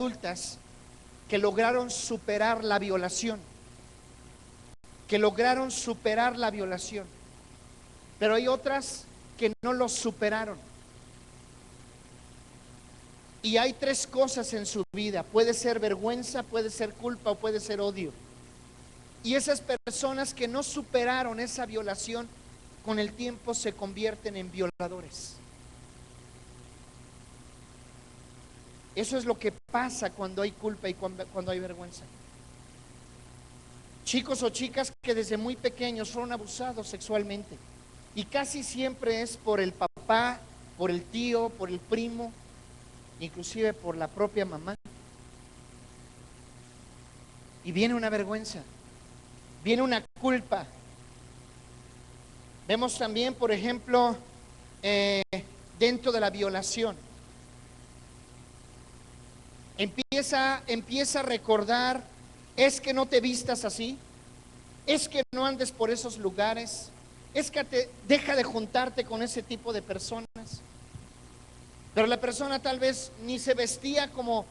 adultas que lograron superar la violación, que lograron superar la violación, pero hay otras que no lo superaron. Y hay tres cosas en su vida: puede ser vergüenza, puede ser culpa o puede ser odio. Y esas personas que no superaron esa violación, con el tiempo se convierten en violadores. Eso es lo que pasa cuando hay culpa y cuando hay vergüenza. Chicos o chicas que desde muy pequeños fueron abusados sexualmente, y casi siempre es por el papá, por el tío, por el primo, inclusive por la propia mamá. Y viene una vergüenza, viene una culpa. Vemos también, por ejemplo, dentro de la violación, empieza a recordar: es que no te vistas así, es que no andes por esos lugares, es que deja de juntarte con ese tipo de personas. Pero la persona tal vez ni se vestía como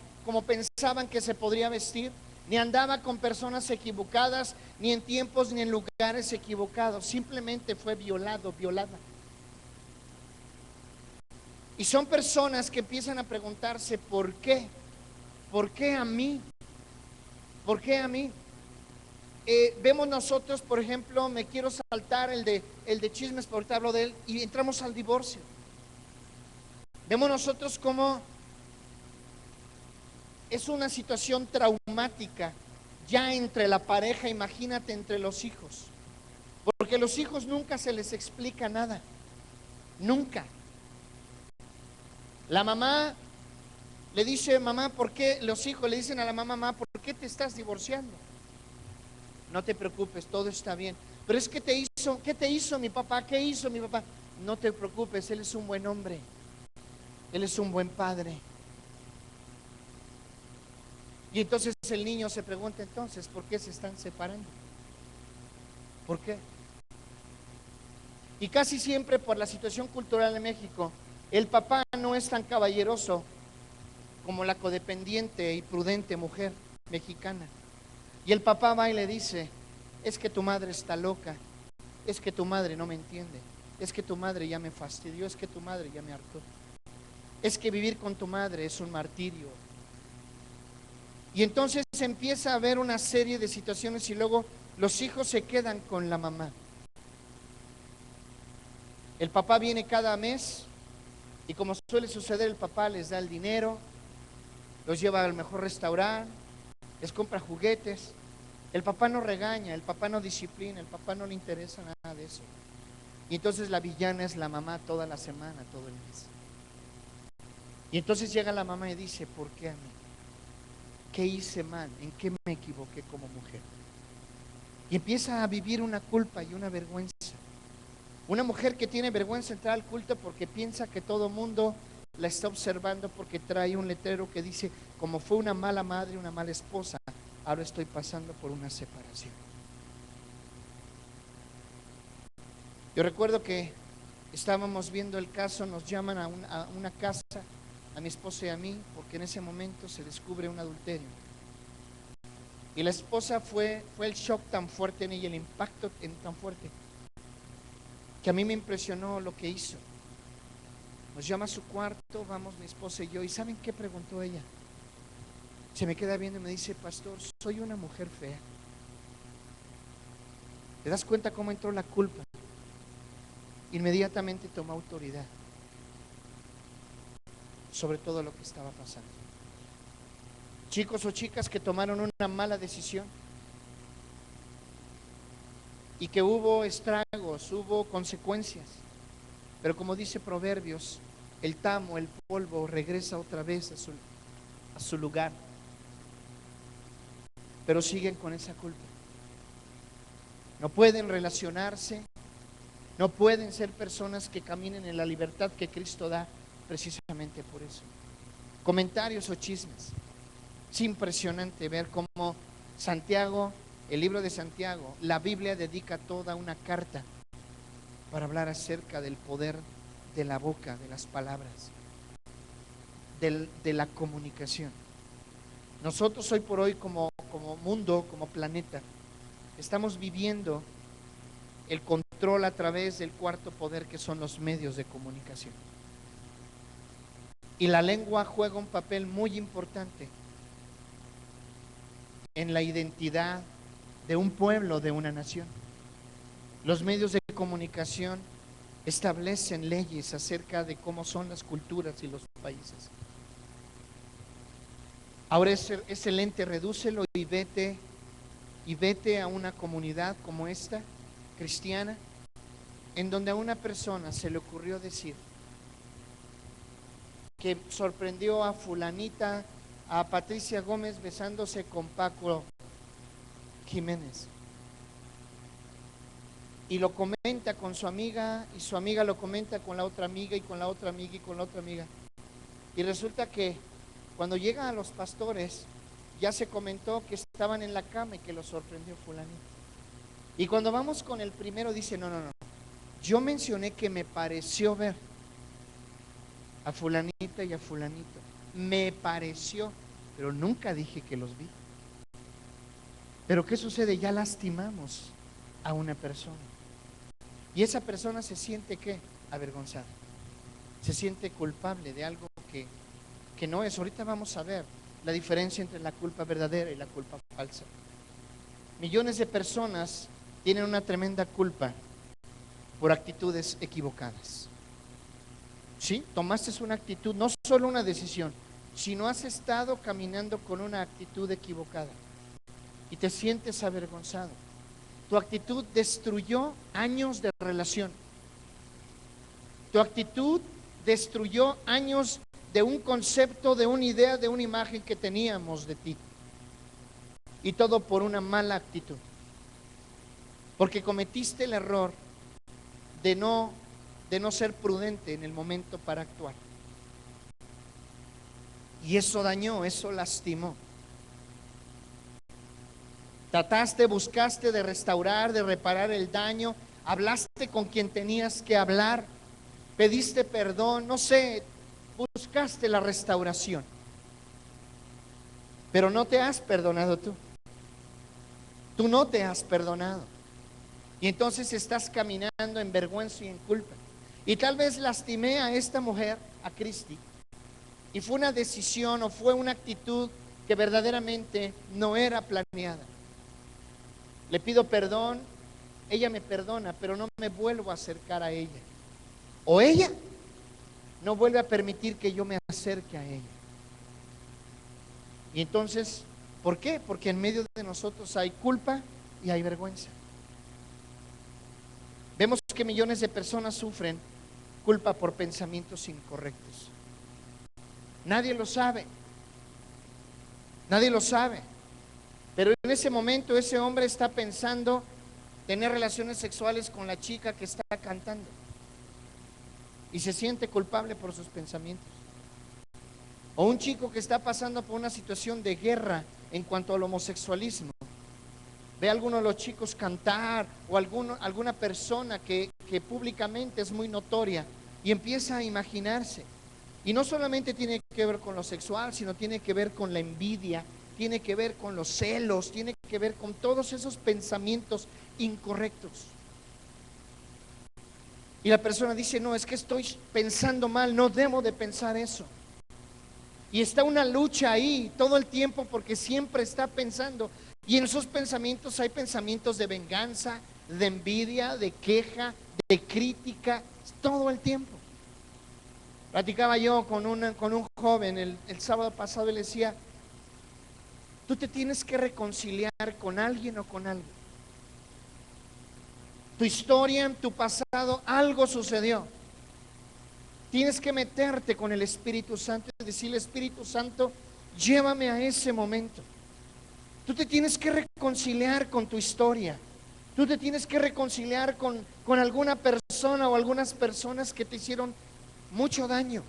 pensaban que se podría vestir, ni andaba con personas equivocadas, ni en tiempos ni en lugares equivocados. Simplemente fue violado, violada. Y son personas que empiezan a preguntarse: ¿por qué? ¿Por qué a mí? ¿Por qué a mí? Vemos nosotros, por ejemplo, me quiero saltar el de chismes, porque hablo de él, y entramos al divorcio. Vemos nosotros cómo es una situación traumática ya entre la pareja. Imagínate entre los hijos, porque los hijos nunca se les explica nada, nunca. La mamá le dice: mamá, ¿por qué? Los hijos le dicen a la mamá: ¿por qué te estás divorciando? No te preocupes, todo está bien. Pero es que ¿qué te hizo mi papá? ¿Qué hizo mi papá? No te preocupes, él es un buen hombre, él es un buen padre. Y entonces el niño se pregunta: entonces, ¿por qué se están separando? ¿Por qué? Y casi siempre, por la situación cultural de México, el papá no es tan caballeroso como la codependiente y prudente mujer mexicana. Y el papá va y le dice: es que tu madre está loca, es que tu madre no me entiende, es que tu madre ya me fastidió, es que tu madre ya me hartó, es que vivir con tu madre es un martirio. Y entonces empieza a haber una serie de situaciones, y luego los hijos se quedan con la mamá. El papá viene cada mes, y como suele suceder, el papá les da el dinero, los lleva al mejor restaurante, les compra juguetes. El papá no regaña, el papá no disciplina, el papá no le interesa nada de eso. Y entonces la villana es la mamá toda la semana, todo el mes. Y entonces llega la mamá y dice: ¿por qué a mí? ¿Qué hice mal? ¿En qué me equivoqué como mujer? Y empieza a vivir una culpa y una vergüenza. Una mujer que tiene vergüenza entrar al culto porque piensa que todo el mundo la está observando, porque trae un letrero que dice: como fue una mala madre, una mala esposa, ahora estoy pasando por una separación. Yo recuerdo que estábamos viendo el caso, nos llaman a una casa, a mi esposa y a mí, porque en ese momento se descubre un adulterio. Y la esposa fue el shock tan fuerte en ella, el impacto tan fuerte, que a mí me impresionó lo que hizo. Nos llama a su cuarto, vamos mi esposa y yo, y ¿saben qué preguntó ella? Se me queda viendo y me dice: pastor, soy una mujer fea. ¿Te das cuenta cómo entró la culpa? Inmediatamente tomó autoridad sobre todo lo que estaba pasando. Chicos o chicas que tomaron una mala decisión y que hubo estragos, hubo consecuencias, pero como dice Proverbios, el tamo, el polvo regresa otra vez a su lugar, pero siguen con esa culpa. No pueden relacionarse, no pueden ser personas que caminen en la libertad que Cristo da, precisamente por eso. Comentarios o chismes. Es impresionante ver cómo Santiago, el libro de Santiago, la Biblia dedica toda una carta para hablar acerca del poder de la boca, de las palabras, de la comunicación. Nosotros hoy por hoy como mundo, como planeta, estamos viviendo el control a través del cuarto poder que son los medios de comunicación. Y la lengua juega un papel muy importante en la identidad de un pueblo, de una nación. Los medios de comunicación establecen leyes acerca de cómo son las culturas y los países. Ahora es excelente, redúcelo y vete a una comunidad como esta, cristiana, en donde a una persona se le ocurrió decir que sorprendió a fulanita, a Patricia Gómez besándose con Paco Jiménez. Y lo comenta con su amiga, y su amiga lo comenta con la otra amiga, y con la otra amiga, y con la otra amiga. Y resulta que cuando llegan a los pastores, ya se comentó que estaban en la cama y que lo sorprendió fulanito. Y cuando vamos con el primero, dice, no, yo mencioné que me pareció ver a fulanita y a fulanito. Me pareció, pero nunca dije que los vi. Pero ¿qué sucede? Ya lastimamos a una persona. Y esa persona se siente, ¿qué? Avergonzada. Se siente culpable de algo que no es. Ahorita vamos a ver la diferencia entre la culpa verdadera y la culpa falsa. Millones de personas tienen una tremenda culpa por actitudes equivocadas. ¿Sí? Tomaste una actitud, no solo una decisión, sino has estado caminando con una actitud equivocada y te sientes avergonzado. Tu actitud destruyó años de relación. Tu actitud destruyó años de un concepto, de una idea, de una imagen que teníamos de ti. Y todo por una mala actitud. Porque cometiste el error de no ser prudente en el momento para actuar. Y eso dañó, eso lastimó. Trataste, buscaste de restaurar, de reparar el daño, hablaste con quien tenías que hablar, pediste perdón, no sé, buscaste la restauración. Pero no te has perdonado tú. Tú no te has perdonado. Y entonces estás caminando en vergüenza y en culpa. Y tal vez lastimé a esta mujer, a Cristi, y fue una decisión o fue una actitud que verdaderamente no era planeada. Le pido perdón, ella me perdona, pero no me vuelvo a acercar a ella. O ella no vuelve a permitir que yo me acerque a ella. Y entonces, ¿por qué? Porque en medio de nosotros hay culpa y hay vergüenza. Vemos que millones de personas sufren culpa por pensamientos incorrectos. Nadie lo sabe. Nadie lo sabe. Pero en ese momento ese hombre está pensando tener relaciones sexuales con la chica que está cantando. Y se siente culpable por sus pensamientos. O un chico que está pasando por una situación de guerra en cuanto al homosexualismo. Ve a alguno de los chicos cantar o alguna persona que públicamente es muy notoria y empieza a imaginarse. Y no solamente tiene que ver con lo sexual, sino tiene que ver con la envidia, tiene que ver con los celos, tiene que ver con todos esos pensamientos incorrectos. Y la persona dice, no, es que estoy pensando mal, no debo de pensar eso. Y está una lucha ahí todo el tiempo porque siempre está pensando. Y en esos pensamientos hay pensamientos de venganza, de envidia, de queja, de crítica, todo el tiempo. Platicaba yo con un joven el sábado pasado y le decía, tú te tienes que reconciliar con alguien o con algo. Tu historia, en tu pasado, algo sucedió. Tienes que meterte con el Espíritu Santo y decirle, Espíritu Santo, llévame a ese momento. Tú te tienes que reconciliar con tu historia. Tú te tienes que reconciliar con alguna persona o algunas personas que te hicieron mucho daño.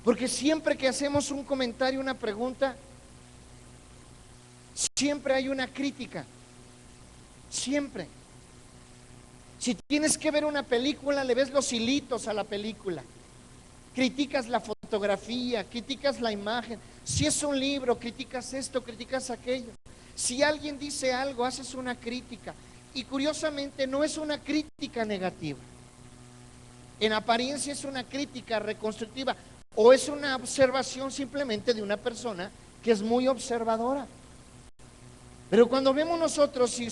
Porque siempre que hacemos un comentario, una pregunta, siempre hay una crítica. Siempre. Si tienes que ver una película, le ves los hilitos a la película. Criticas la fotografía. fotografía, criticas la imagen. Si es un libro, criticas esto, criticas aquello. Si alguien dice algo, haces una crítica. Y curiosamente no es una crítica negativa. En apariencia es una crítica reconstructiva o es una observación simplemente de una persona que es muy observadora. Pero cuando vemos nosotros y